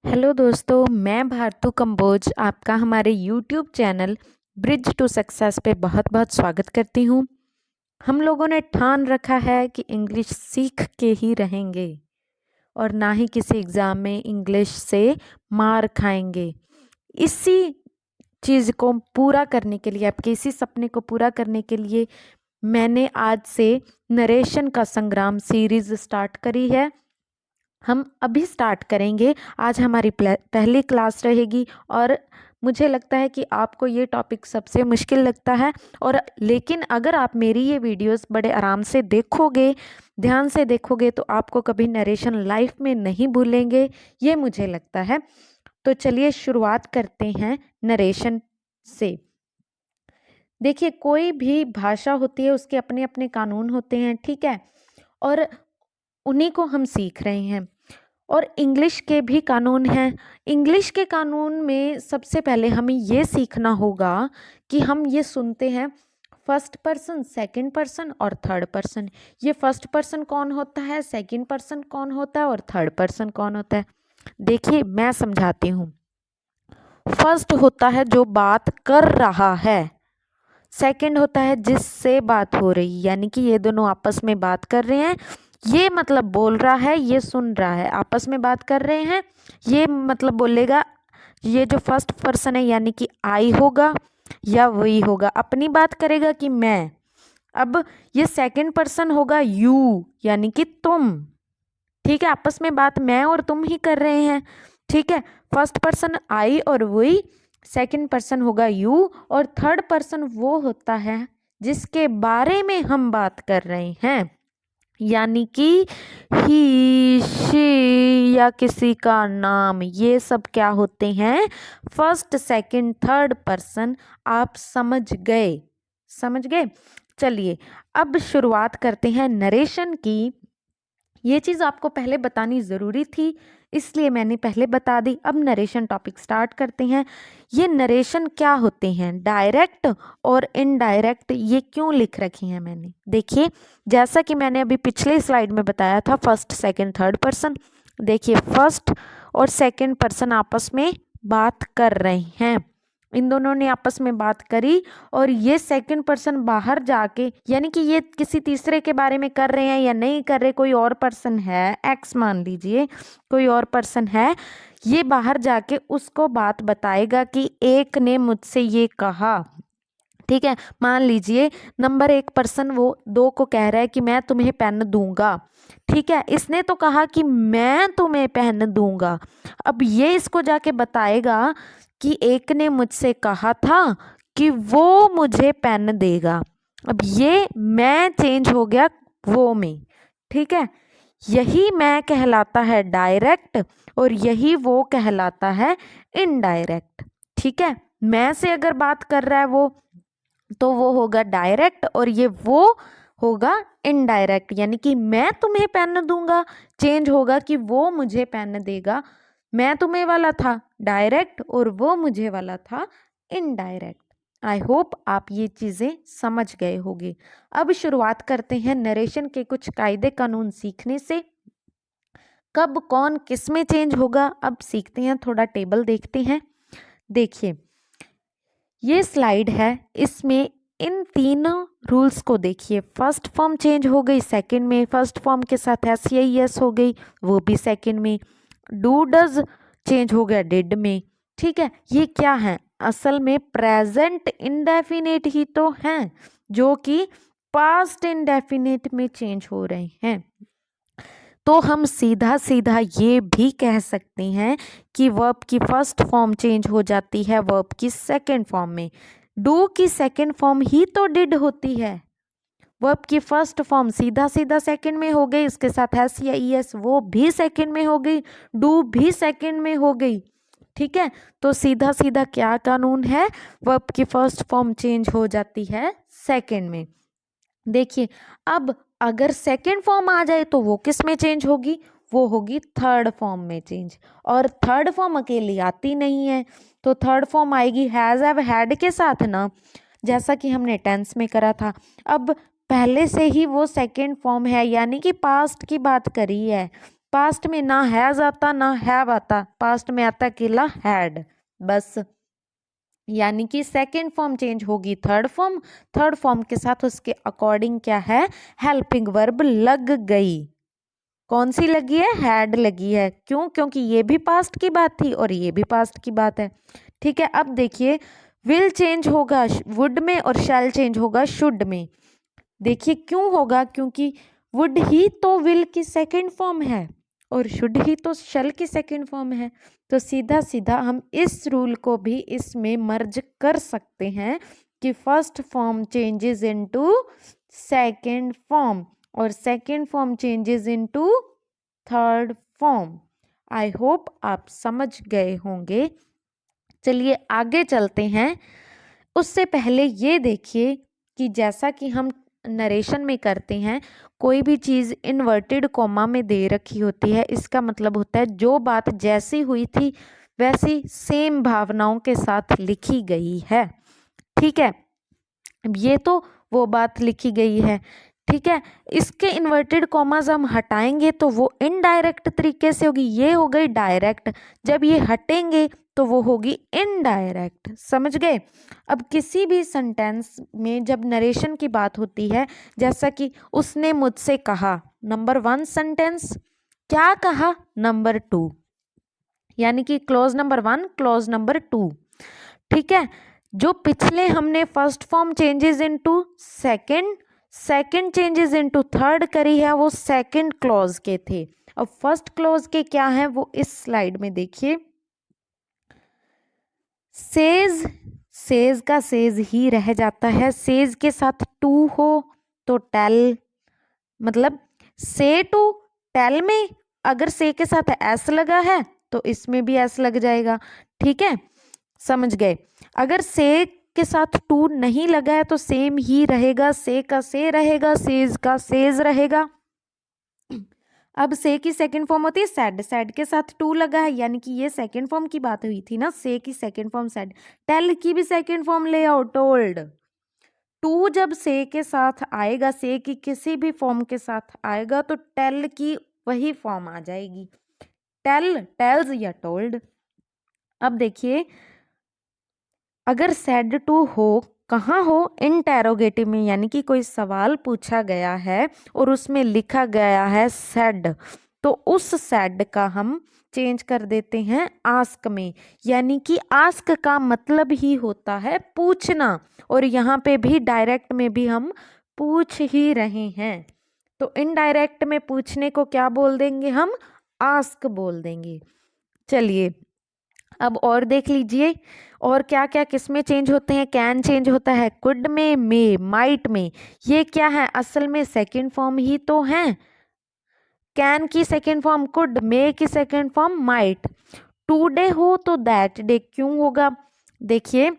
Hello दोस्तों, मैं भारतू कंबोज आपका हमारे YouTube channel Bridge to Success पे बहुत बहुत स्वागत करती हूँ। हम लोगों ने ठान रखा है कि इंग्लिश सीख के ही रहेंगे और ना ही किसी एग्ज़ाम में इंग्लिश से मार खाएंगे। इसी चीज़ को पूरा करने के लिए, आपके इसी सपने को पूरा करने के लिए मैंने आज से नरेशन का संग्राम सीरीज़ स्टार्ट करी है। हम अभी स्टार्ट करेंगे। आज हमारी पहली क्लास रहेगी और मुझे लगता है कि आपको ये टॉपिक सबसे मुश्किल लगता है, और लेकिन अगर आप मेरी ये वीडियोस बड़े आराम से देखोगे, ध्यान से देखोगे, तो आपको कभी नरेशन लाइफ में नहीं भूलेंगे, ये मुझे लगता है। तो चलिए शुरुआत करते हैं नरेशन से। देखिए, कोई भी भाषा होती है, उसके अपने अपने कानून होते हैं, ठीक है, और उन्हीं को हम सीख रहे हैं। और इंग्लिश के भी कानून हैं। इंग्लिश के कानून में सबसे पहले हमें ये सीखना होगा कि हम ये सुनते हैं फर्स्ट पर्सन, सेकंड पर्सन और थर्ड पर्सन। ये फर्स्ट पर्सन कौन होता है, सेकंड पर्सन कौन होता है और थर्ड पर्सन कौन होता है। देखिए, मैं समझाती हूँ। फर्स्ट होता है जो बात कर रहा है, सेकंड होता है जिससे बात हो रही, यानी कि ये दोनों आपस में बात कर रहे हैं। ये मतलब बोल रहा है, ये सुन रहा है, आपस में बात कर रहे हैं। ये मतलब बोलेगा, ये जो फर्स्ट पर्सन है यानी कि आई होगा या वही होगा, अपनी बात करेगा कि मैं। अब ये सेकंड पर्सन होगा यू, यानी कि तुम। ठीक है, आपस में बात मैं और तुम ही कर रहे हैं। ठीक है, फर्स्ट पर्सन आई और वही, सेकंड पर्सन होगा यू, और थर्ड पर्सन वो होता है जिसके बारे में हम बात कर रहे हैं, यानी कि ही, शी या किसी का नाम। ये सब क्या होते हैं, फर्स्ट सेकंड थर्ड पर्सन। आप समझ गए? समझ गए। चलिए, अब शुरुआत करते हैं नरेशन की। ये चीज़ आपको पहले बतानी ज़रूरी थी, इसलिए मैंने पहले बता दी। अब नरेशन टॉपिक स्टार्ट करते हैं। ये नरेशन क्या होते हैं, डायरेक्ट और इनडायरेक्ट, ये क्यों लिख रखी हैं मैंने। देखिए, जैसा कि मैंने अभी पिछले स्लाइड में बताया था, फर्स्ट सेकंड थर्ड पर्सन। देखिए, फर्स्ट और सेकंड पर्सन आपस में बात कर रहे हैं। इन दोनों ने आपस में बात करी और ये सेकंड पर्सन बाहर जाके, यानी कि ये किसी तीसरे के बारे में कर रहे हैं या नहीं कर रहे, कोई और पर्सन है, एक्स मान लीजिए, कोई और पर्सन है, ये बाहर जाके उसको बात बताएगा कि एक ने मुझसे ये कहा। ठीक है, मान लीजिए नंबर एक पर्सन वो दो को कह रहा है कि मैं तुम्हें पेन दूंगा। ठीक है, इसने तो कहा कि मैं तुम्हें पेन दूंगा। अब ये इसको जाके बताएगा कि एक ने मुझसे कहा था कि वो मुझे पेन देगा। अब ये मैं चेंज हो गया वो में। ठीक है, यही मैं कहलाता है डायरेक्ट और यही वो कहलाता है इनडायरेक्ट। ठीक है, मैं से अगर बात कर रहा है वो, तो वो होगा डायरेक्ट और ये वो होगा इनडायरेक्ट, यानी कि मैं तुम्हें पेन दूंगा चेंज होगा कि वो मुझे पेन देगा। मैं तुम्हें वाला था डायरेक्ट और वो मुझे वाला था इनडायरेक्ट। आई होप आप ये चीज़ें समझ गए होंगे। अब शुरुआत करते हैं नरेशन के कुछ कायदे कानून सीखने से। कब कौन किस में चेंज होगा, अब सीखते हैं, थोड़ा टेबल देखते हैं। देखिए, ये स्लाइड है, इसमें इन तीनों रूल्स को देखिए। फर्स्ट फॉर्म चेंज हो गई सेकंड में, फर्स्ट फॉर्म के साथ एस या एस हो गई, वो भी सेकंड में। डू डज चेंज हो गया डिड में। ठीक है, ये क्या है, असल में प्रेजेंट इंडेफिनिट ही तो हैं जो कि पास्ट इंडेफिनिट में चेंज हो रहे हैं। तो हम सीधा सीधा ये भी कह सकते हैं कि वर्ब की फर्स्ट फॉर्म चेंज हो जाती है वर्ब की सेकंड फॉर्म में। डू की सेकंड फॉर्म ही तो डिड होती है। वर्ब की फर्स्ट फॉर्म सीधा सीधा सेकंड में हो गई, इसके साथ एस या ई एस, वो भी सेकंड में हो गई, डू भी सेकंड में हो गई। ठीक है, तो सीधा सीधा क्या कानून है, वर्ब की फर्स्ट फॉर्म चेंज हो जाती है सेकंड में। देखिए, अब अगर सेकंड फॉर्म आ जाए तो वो किस में चेंज होगी, वो होगी थर्ड फॉर्म में चेंज। और थर्ड फॉर्म अकेली आती नहीं है, तो थर्ड फॉर्म आएगी हैज़ हैव हैड के साथ ना, जैसा कि हमने टेंस में करा था। अब पहले से ही वो सेकंड फॉर्म है, यानी कि पास्ट की बात करी है, पास्ट में ना हैज आता ना हैव आता, पास्ट में आता केवल हैड बस। यानी कि सेकेंड फॉर्म चेंज होगी थर्ड फॉर्म, थर्ड फॉर्म के साथ उसके अकॉर्डिंग क्या है, हेल्पिंग वर्ब लग गई। कौन सी लगी है, हैड लगी है। क्यों, क्योंकि ये भी पास्ट की बात थी और ये भी पास्ट की बात है। ठीक है, अब देखिए विल चेंज होगा वुड में और शैल चेंज होगा शुड में। देखिए क्यों होगा, क्योंकि वुड ही तो विल की सेकंड फॉर्म है और शुड ही तो शैल की सेकंड फॉर्म है। तो सीधा सीधा हम इस रूल को भी इसमें मर्ज कर सकते हैं कि first form changes into second form और second form changes into third form. I hope आप समझ गए होंगे। चलिए आगे चलते हैं। उससे पहले ये देखिए कि जैसा कि हम नरेशन में करते हैं, कोई भी चीज़ इन्वर्टेड कॉमा में दे रखी होती है, इसका मतलब होता है जो बात जैसी हुई थी वैसी सेम भावनाओं के साथ लिखी गई है। ठीक है, ये तो वो बात लिखी गई है। ठीक है, इसके इन्वर्टेड कॉमास हम हटाएंगे तो वो इनडायरेक्ट तरीके से होगी, ये हो गई डायरेक्ट। जब ये हटेंगे तो वो होगी इनडायरेक्ट। समझ गए। अब किसी भी सेंटेंस में जब नरेशन की बात होती है, जैसा कि उसने मुझसे कहा, नंबर 1 सेंटेंस, क्या कहा नंबर 2, यानी कि क्लॉज नंबर 1 क्लॉज नंबर 2। ठीक है, जो पिछले हमने first form changes into second, second changes into third करी है, वो सेकंड क्लॉज के थे। अब फर्स्ट क्लॉज के क्या है वो इस स्लाइड में देखिए। सेज, सेज का सेज ही रह जाता है, सेज के साथ टू हो तो टेल, मतलब से टू टेल में अगर से के साथ एस लगा है तो इसमें भी एस लग जाएगा। ठीक है, समझ गए। अगर से के साथ टू नहीं लगा है तो सेम ही रहेगा, से का से रहेगा, सेज का सेज रहेगा। अब से की सेकंड फॉर्म होती है सेड, सेड के साथ टू लगा है, यानी कि ये सेकंड फॉर्म की बात हुई थी ना, से की सेकंड फॉर्म सेड। टेल की भी सेकंड फॉर्म ले आओ, टोल्ड। टू जब से के साथ आएगा, से की किसी भी फॉर्म के साथ आएगा तो टेल की वही फॉर्म आ जाएगी, टेल, टेल्स या टोल्ड। अब देखिए अगर सेड टू हो, कहाँ हो, इंटेरोगेटिव में, यानी कि कोई सवाल पूछा गया है और उसमें लिखा गया है सेड, तो उस सेड का हम चेंज कर देते हैं आस्क में। यानी कि आस्क का मतलब ही होता है पूछना, और यहाँ पे भी डायरेक्ट में भी हम पूछ ही रहे हैं, तो इनडायरेक्ट में पूछने को क्या बोल देंगे हम, आस्क बोल देंगे। चलिए अब और देख लीजिए और क्या क्या किस में चेंज होते हैं। कैन चेंज होता है कुड में, मे, माइट में। ये क्या है, असल में सेकंड फॉर्म ही तो है। कैन की सेकंड फॉर्म कुड, मे की सेकंड फॉर्म माइट। टुडे हो तो दैट डे क्यों होगा, देखिए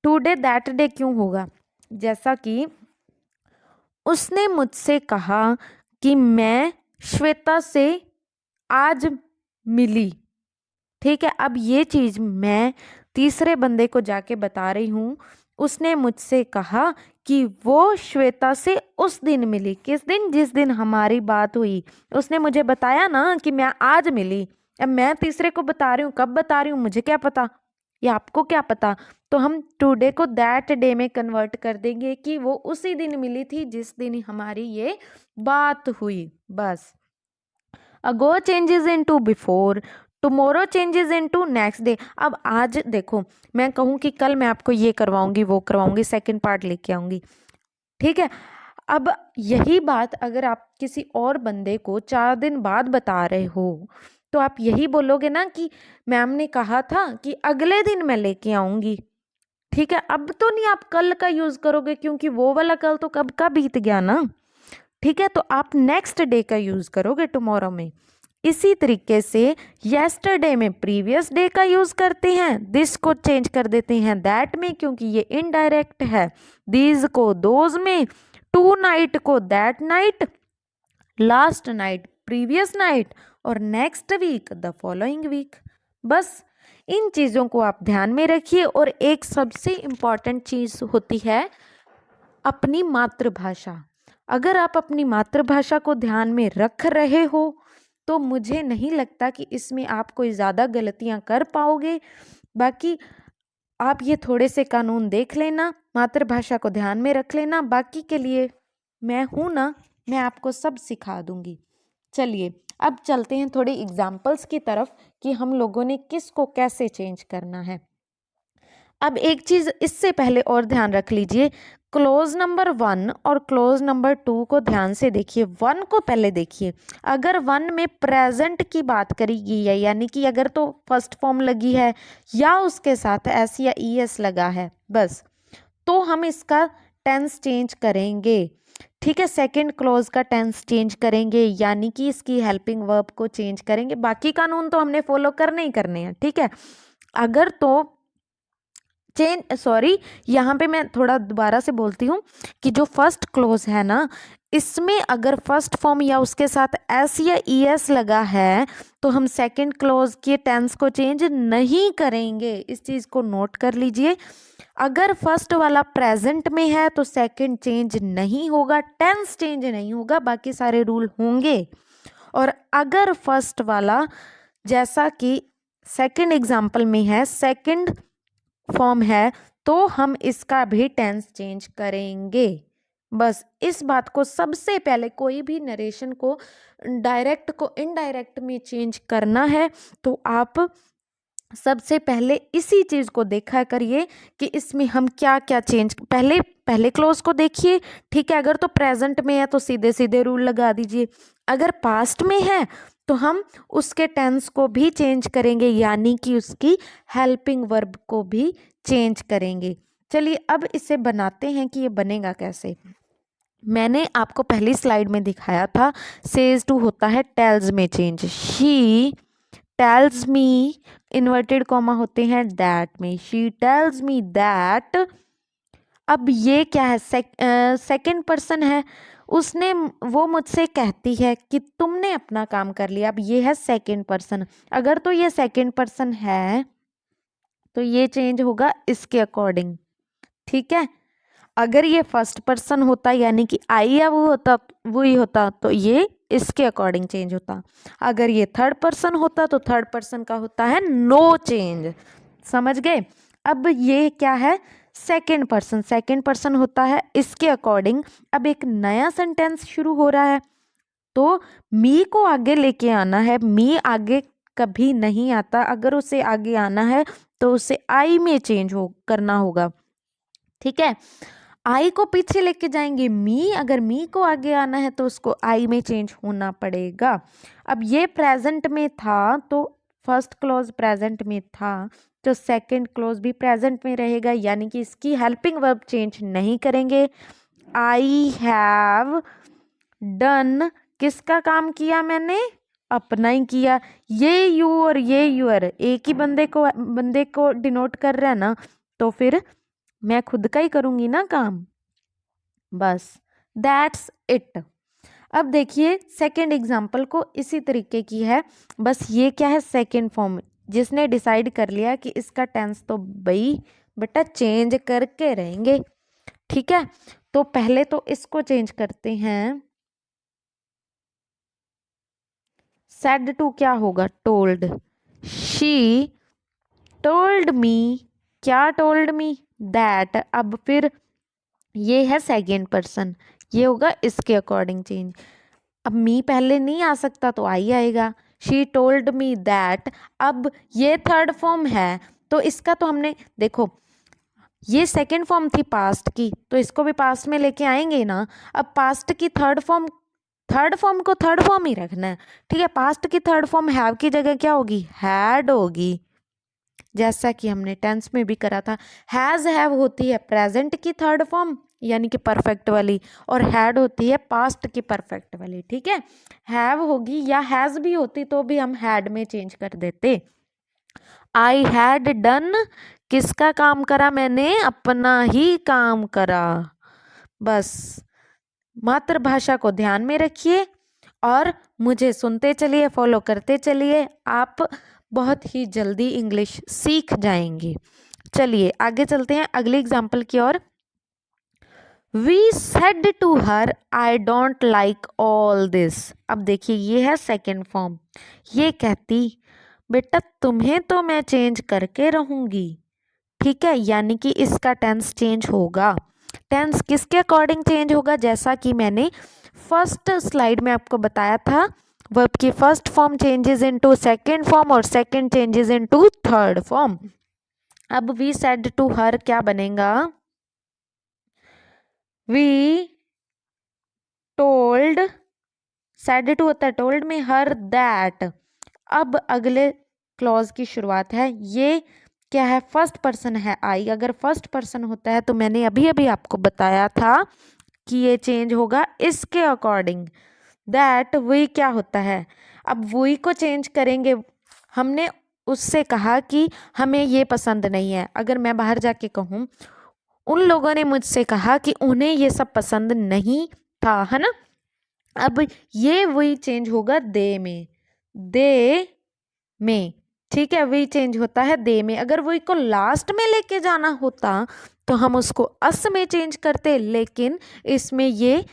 टुडे दैट डे क्यों होगा, जैसा कि उसने मुझसे कहा कि मैं श्वेता से आज मिली। ठीक है, अब ये चीज मैं तीसरे बंदे को जाके बता रही हूँ। उसने मुझसे कहा कि वो श्वेता से उस दिन मिली, किस दिन, जिस दिन हमारी बात हुई। उसने मुझे बताया ना कि मैं आज मिली, अब मैं तीसरे को बता रही हूँ, कब बता रही हूँ मुझे क्या पता, या आपको क्या पता। तो हम टुडे को दैट डे में कन्वर्ट कर देंगे कि वो उसी दिन मिली थी जिस दिन हमारी ये बात हुई, बस। Ago changes into before, tomorrow changes into next day. अब आज देखो मैं कहूँ कि कल मैं आपको ये करवाऊंगी वो करवाऊंगी, सेकंड पार्ट लेके आऊंगी। ठीक है, अब यही बात अगर आप किसी और बंदे को 4 दिन बाद बता रहे हो तो आप यही बोलोगे ना कि मैम ने कहा था कि अगले दिन मैं लेके आऊंगी। ठीक है, अब तो नहीं आप कल का यूज करोगे क्योंकि वो वाला कल तो कब का बीत गया ना। ठीक है, तो आप नेक्स्ट डे का यूज करोगे टुमारो में। इसी तरीके से येस्टरडे में प्रीवियस डे का यूज करते हैं, दिस को चेंज कर देते हैं दैट में क्योंकि ये इनडायरेक्ट है, दीज को दोज में, टू नाइट को that night, last night previous night, और next week the following week. बस इन चीज़ों को आप ध्यान में रखिए। और एक सबसे इम्पॉर्टेंट चीज़ होती है अपनी मातृभाषा। अगर आप अपनी मातृभाषा को ध्यान में रख रहे हो तो मुझे नहीं लगता कि इसमें आप कोई ज़्यादा गलतियां कर पाओगे। बाकी आप ये थोड़े से कानून देख लेना, मातृभाषा को ध्यान में रख लेना, बाकी के लिए मैं हूं ना, मैं आपको सब सिखा दूंगी। चलिए अब चलते हैं थोड़े एग्जाम्पल्स की तरफ कि हम लोगों ने किसको कैसे चेंज करना है। अब एक चीज इससे पहले और ध्यान रख लीजिए, क्लोज नंबर 1 और क्लोज नंबर 2 को ध्यान से देखिए। 1 को पहले देखिए, अगर 1 में प्रेजेंट की बात करी गई है, यानी कि अगर तो फर्स्ट फॉर्म लगी है या उसके साथ एस या ईएस लगा है बस, तो हम इसका टेंस चेंज करेंगे। ठीक है, सेकंड क्लोज का टेंस चेंज करेंगे, यानी कि इसकी हेल्पिंग वर्ब को चेंज करेंगे। बाकी कानून तो हमने फॉलो करने ही करने हैं। ठीक है, अगर तो यहाँ पे मैं थोड़ा दोबारा से बोलती हूँ कि जो फर्स्ट क्लोज है ना, इसमें अगर फर्स्ट फॉर्म या उसके साथ एस या ईएस लगा है तो हम सेकंड क्लोज के टेंस को चेंज नहीं करेंगे। इस चीज़ को नोट कर लीजिए। अगर फर्स्ट वाला प्रेजेंट में है तो सेकंड चेंज नहीं होगा, टेंस चेंज नहीं होगा, बाकी सारे रूल होंगे। और अगर फर्स्ट वाला जैसा कि सेकंड एग्जाम्पल में है, सेकंड फॉर्म है, तो हम इसका भी टेंस चेंज करेंगे। बस इस बात को सबसे पहले, कोई भी नरेशन को डायरेक्ट को इनडायरेक्ट में चेंज करना है तो आप सबसे पहले इसी चीज को देखा करिए कि इसमें हम क्या क्या चेंज, पहले क्लोज को देखिए। ठीक है, अगर तो प्रेजेंट में है तो सीधे सीधे रूल लगा दीजिए, अगर पास्ट में है तो हम उसके टेंस को भी चेंज करेंगे, यानी कि उसकी हेल्पिंग वर्ब को भी चेंज करेंगे। चलिए अब इसे बनाते हैं कि ये बनेगा कैसे। मैंने आपको पहली स्लाइड में दिखाया था, सेज टू होता है टेल्स में change, she tells me, inverted comma होते हैं दैट में, शी टेल्स मी दैट। अब ये क्या है, सेकंड पर्सन है, उसने, वो मुझसे कहती है कि तुमने अपना काम कर लिया। अब ये है सेकंड पर्सन, अगर तो ये सेकंड पर्सन है तो ये चेंज होगा इसके अकॉर्डिंग। ठीक है, अगर ये फर्स्ट पर्सन होता यानी कि आई या वो ही होता तो ये इसके अकॉर्डिंग चेंज होता। अगर ये थर्ड पर्सन होता तो थर्ड पर्सन का होता है नो चेंज। समझ गए। अब ये क्या है, सेकंड पर्सन होता है इसके अकॉर्डिंग। अब एक नया सेंटेंस शुरू हो रहा है तो मी को आगे लेके आना है। मी आगे कभी नहीं आता, अगर उसे आगे आना है तो उसे आई में चेंज करना होगा। ठीक है, आई को पीछे लेके जाएंगे मी, अगर मी को आगे आना है तो उसको आई में चेंज होना पड़ेगा। अब ये प्रेजेंट में था तो फर्स्ट क्लॉज प्रेजेंट में था तो सेकंड क्लॉज भी प्रेजेंट में रहेगा, यानी कि इसकी हेल्पिंग वर्ब चेंज नहीं करेंगे। आई हैव डन, किसका काम किया मैंने, अपना ही किया। ये यू और ये यूर एक ही बंदे को डिनोट कर रहा है ना, तो फिर मैं खुद का ही करूंगी ना काम। बस दैट्स इट। अब देखिए सेकंड एग्जाम्पल को इसी तरीके की है, बस ये क्या है, सेकंड फॉर्म। जिसने डिसाइड कर लिया कि इसका टेंस तो भाई बेटा चेंज करके रहेंगे। ठीक है, तो पहले तो इसको चेंज करते हैं। सेड टू क्या होगा, टोल्ड। शी टोल्ड मी, क्या टोल्ड मी, दैट। अब फिर ये है सेकेंड पर्सन, ये होगा इसके अकॉर्डिंग चेंज। अब मी पहले नहीं आ सकता तो आई आएगा, शी टोल्ड मी दैट। अब ये थर्ड फॉर्म है तो इसका तो हमने देखो, ये सेकेंड फॉर्म थी पास्ट की तो इसको भी पास्ट में लेके आएंगे ना। अब पास्ट की थर्ड फॉर्म को थर्ड फॉर्म ही रखना है। ठीक है, पास्ट की थर्ड फॉर्म हैव की जगह क्या होगी, हैड होगी, जैसा कि हमने टेंस में भी करा था। हैज हैव होती है प्रेजेंट की थर्ड फॉर्म यानी कि परफेक्ट वाली, और हैड होती है पास्ट की परफेक्ट वाली। ठीक है, हैव होगी या हैज भी होती तो भी हम हैड में चेंज कर देते। आई हैड डन, किसका काम करा मैंने, अपना ही काम करा। बस मातृभाषा को ध्यान में रखिए और मुझे सुनते चलिए, फॉलो करते चलिए, आप बहुत ही जल्दी इंग्लिश सीख जाएंगे। चलिए आगे चलते हैं अगले एग्जाम्पल की ओर। We said to her I don't like all this. अब देखिए ये है सेकेंड फॉर्म। ये कहती बेटा तुम्हें तो मैं चेंज करके रहूंगी, ठीक है, यानी कि इसका टेंस चेंज होगा। टेंस किसके अकॉर्डिंग चेंज होगा, जैसा कि मैंने फर्स्ट स्लाइड में आपको बताया था, वर्ब की first form changes into second form और second changes into third form. अब वी सेड टू हर क्या बनेगा, वी टोल्ड, सेड टू होता है टोल्ड में, हर दैट। अब अगले क्लॉज की शुरुआत है, ये क्या है, फर्स्ट पर्सन है आई। अगर फर्स्ट पर्सन होता है तो मैंने अभी अभी आपको बताया था कि ये चेंज होगा इसके अकॉर्डिंग। दैट वी क्या होता है, अब वी को चेंज करेंगे। हमने उससे कहा कि हमें ये पसंद नहीं है। अगर मैं बाहर जाके कहूँ उन लोगों ने मुझसे कहा कि उन्हें ये सब पसंद नहीं था, है ना। अब ये वी चेंज होगा दे में, दे में, ठीक है, वी चेंज होता है दे में। अगर वी को लास्ट में लेके जाना होता तो हम उसको अस में चेंज करते, लेकिन इसमें ये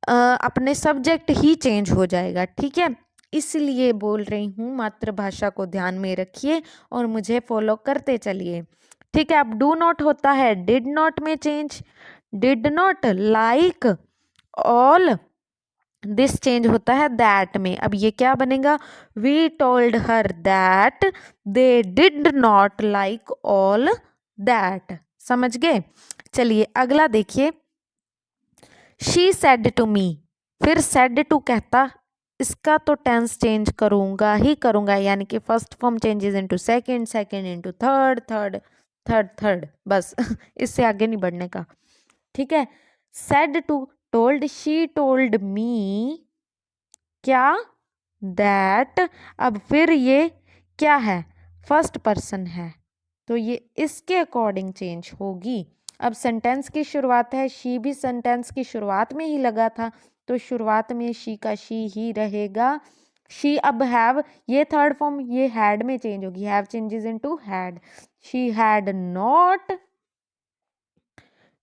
अपने सब्जेक्ट ही चेंज हो जाएगा, ठीक है। इसलिए बोल रही हूँ मातृभाषा को ध्यान में रखिए और मुझे फॉलो करते चलिए, ठीक है। अब डू नॉट होता है डिड नॉट में change, did not like all this change होता है दैट में। अब ये क्या बनेगा, we told her that they did not like all that. समझ गए। चलिए अगला देखिए, शी सेड टू मी। फिर सेड टू कहता, इसका तो टेंस चेंज करूंगा ही करूंगा, यानी कि first form changes into second, second into third, third third third, बस इससे आगे नहीं बढ़ने का, ठीक है। Said to told, she told me क्या, दैट। अब फिर ये क्या है, फर्स्ट पर्सन है, तो ये इसके अकॉर्डिंग चेंज होगी। अब सेंटेंस की शुरुआत है, शी भी सेंटेंस की शुरुआत में ही लगा था, तो शुरुआत में शी का शी ही रहेगा। शी अब हैव, ये थर्ड फॉर्म ये हैड में चेंज होगी, have changes into had. She had not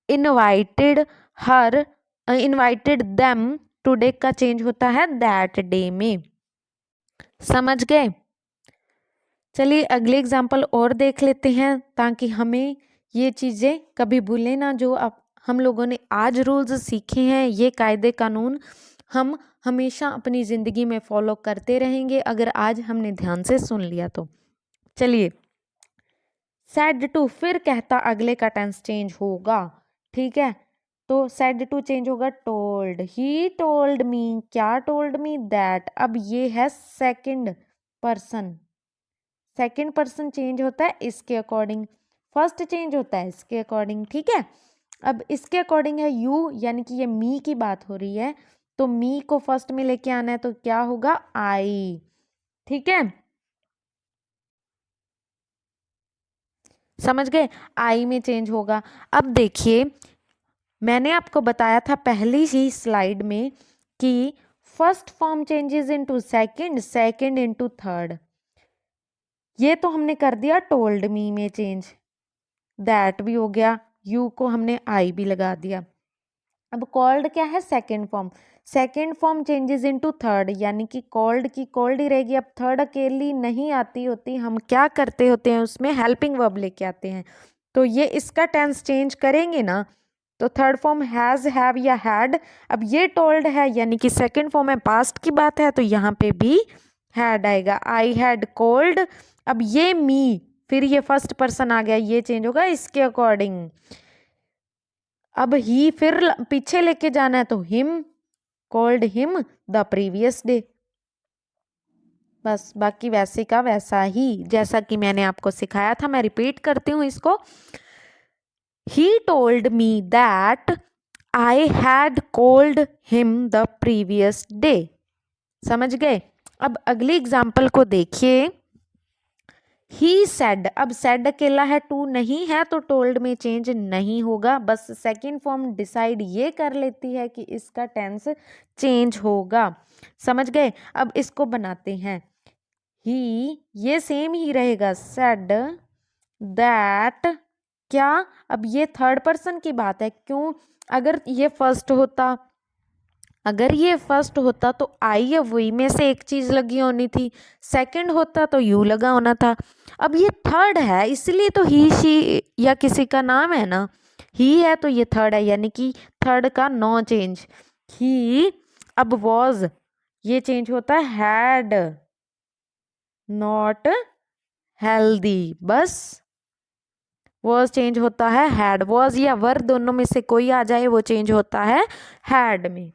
invited her, invited them today का चेंज होता है दैट डे में। समझ गए। चलिए अगले एग्जाम्पल और देख लेते हैं ताकि हमें ये चीज़ें कभी भूलें ना, जो अब हम लोगों ने आज रूल्स सीखे हैं, ये कायदे कानून हम हमेशा अपनी ज़िंदगी में फॉलो करते रहेंगे अगर आज हमने ध्यान से सुन लिया तो। चलिए सेड टू, फिर कहता अगले का टेंस चेंज होगा, ठीक है। तो सेड टू चेंज होगा टोल्ड, ही टोल्ड मी क्या, टोल्ड मी दैट। अब ये है second person, second person change होता है इसके अकॉर्डिंग, फर्स्ट चेंज होता है इसके अकॉर्डिंग, ठीक है। अब इसके अकॉर्डिंग है यू, यानी कि ये मी की बात हो रही है, तो मी को फर्स्ट में लेके आना है, तो क्या होगा आई, ठीक है। समझ गए, आई में चेंज होगा। अब देखिए मैंने आपको बताया था पहली ही स्लाइड में कि first form changes into second, second into third. ये तो हमने कर दिया टोल्ड मी में चेंज, दैट भी हो गया, यू को हमने आई भी लगा दिया। अब कॉल्ड क्या है, second form, second form changes into third, यानी कि कॉल्ड की कॉल्ड ही रहेगी। अब थर्ड अकेली नहीं आती होती, हम क्या करते होते हैं उसमें हेल्पिंग वर्ब लेके आते हैं, तो ये इसका टेंस चेंज करेंगे ना, तो थर्ड फॉर्म हैज, हैव या हैड। अब ये टोल्ड है यानी कि सेकंड फॉर्म है, पास्ट की बात है, तो यहाँ पे भी हैड आएगा, आई हैड कॉल्ड। अब ये मी, फिर ये फर्स्ट पर्सन आ गया, ये चेंज होगा इसके अकॉर्डिंग। अब ही फिर पीछे लेके जाना है, तो him called him the previous day. बस बाकी वैसे का वैसा ही जैसा कि मैंने आपको सिखाया था, मैं रिपीट करती हूँ इसको। He told me that I had called him the previous day. समझ गए। अब अगली एग्जाम्पल को देखिए, ही सेड। अब सेड अकेला है, टू नहीं है, तो टोल्ड में चेंज नहीं होगा, बस सेकंड फॉर्म डिसाइड ये कर लेती है कि इसका टेंस चेंज होगा। समझ गए। अब इसको बनाते हैं, ही ये सेम ही रहेगा, सेड दैट क्या अब ये थर्ड पर्सन की बात है, क्यों? अगर ये फर्स्ट होता तो आई या वी में से एक चीज लगी होनी थी, सेकंड होता तो यू लगा होना था। अब ये थर्ड है इसलिए तो ही शी या किसी का नाम है ना, ही है तो ये थर्ड है, यानी कि थर्ड का नो चेंज। ही अब वॉज ये चेंज होता है हैड, नॉट हेल्दी, बस वॉज चेंज होता है हैड। वॉज या वर दोनों में से कोई आ जाए वो चेंज होता है हैड में।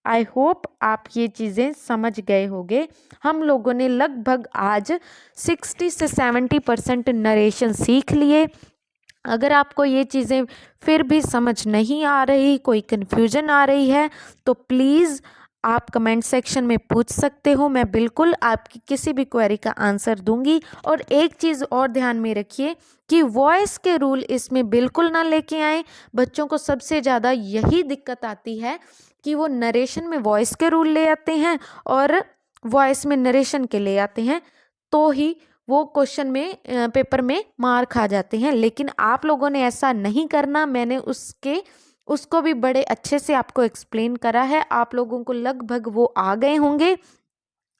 आई होप आप ये चीज़ें समझ गए होंगे। हम लोगों ने लगभग आज 60 से 70% नरेशन सीख लिए। अगर आपको ये चीज़ें फिर भी समझ नहीं आ रही, कोई कन्फ्यूजन आ रही है, तो प्लीज़ आप कमेंट सेक्शन में पूछ सकते हो। मैं बिल्कुल आपकी किसी भी क्वेरी का आंसर दूंगी। और एक चीज़ और ध्यान में रखिए कि वॉइस के रूल इसमें बिल्कुल ना लेके आए। बच्चों को सबसे ज़्यादा यही दिक्कत आती है कि वो नरेशन में वॉइस के रूल ले आते हैं और वॉइस में नरेशन के ले आते हैं, तो ही वो क्वेश्चन में पेपर में मार खा जाते हैं। लेकिन आप लोगों ने ऐसा नहीं करना। मैंने उसको भी बड़े अच्छे से आपको एक्सप्लेन करा है। आप लोगों को लगभग वो आ गए होंगे।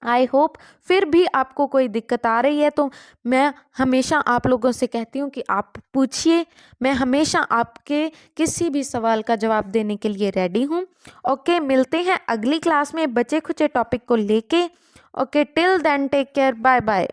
आई होप फिर भी आपको कोई दिक्कत आ रही है तो मैं हमेशा आप लोगों से कहती हूँ कि आप पूछिए। मैं हमेशा आपके किसी भी सवाल का जवाब देने के लिए रेडी हूँ। ओके, मिलते हैं अगली क्लास में बचे खुचे टॉपिक को लेके। Okay, till then take care, bye bye.